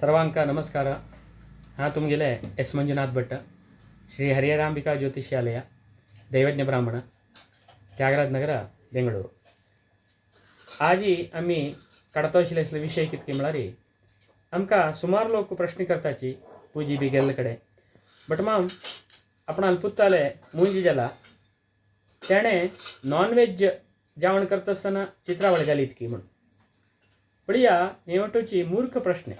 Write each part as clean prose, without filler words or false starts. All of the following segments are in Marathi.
सर्वांका नमस्कार. हां तुमगेले एस मंजुनाथ भट्ट, ಶ್ರೀ ಹರಿಹರಾಂಬಿಕಾ ಜ್ಯೋತಿಷ್ಯಾಲಯ, दैवज्ञ ब्राह्मण, त्यागराज नगर, बेंगळूरू. आजी आम्ही काढतो असले विषय कितके म्हळ्यार आमकां सुमार लोक प्रश्न करताची पुजी बी गेल्ले कडे. बट माम आपणाल पुत्ताले मुंजी जाला तेणे नॉन वेज जेवण करता आसतना चित्रावळ घालीत की म्हण. पळया हेवटोची मूर्ख प्रश्न.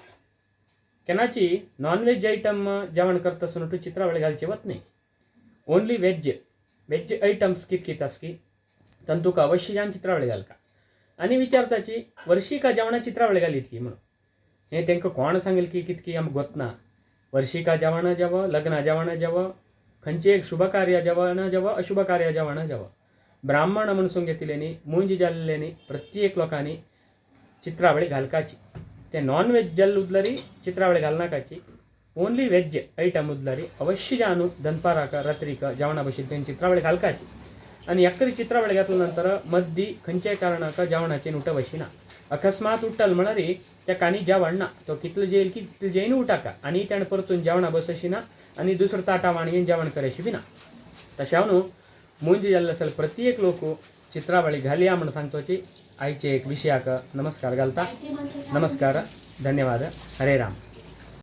केनाची नॉन वेज आयटम जेवण करता आसतना चित्रावळ घालचे वत नाही. ओनली वेज आयटम्स कित कित आस की तुका अवश्य जावन चित्रावळ घालका. आनी विचारताची वर्षिका जेवणा चित्रावळ घालीत की म्हणून. हें तेंकां कोण सांगले की कितकी आमकां गोतना. वर्षिका जेवण जेवं, लग्न जेवण जेवं, खंयचे एक शुभ कार्य जेवण जेवं, अशुभ कार्य जेवण जेवं, ब्राह्मण म्हणसून घेतलेनी मुंजी जाल्लेनी प्रत्येक लोकांनी चित्रावळी घालकाची. ते नॉन वेज जल उदलरी चित्रावळी घालनाकाची. ओनली वेज आयटम उदलरी अवश्य जावन दनपाराक रात्रीक जेवणा बशील तें चित्रावळी घालकाची. आनी एकरी चित्रावळी घातल्या नंतर मद्दी खंयच्याय कारणाक जेवणाचेर उठप अशी ना. अकस्मात उठल म्हळ्यार त्या काणी जेवण ना, तो कितलो जेल की तितलो जेवन उठाका आनी ताणें परतून जेवणा बस अशी ना आनी दुसरो ताटा वाणयेन जेवण करशी बी ना. तशें न्हू मुंजी जाल्ले आसले प्रत्येक लोक चित्रावळी घालया म्हण सांगतोची आयचे एक विशयाक नमस्कार घालता. नमस्कार, धन्यवाद, हरे राम.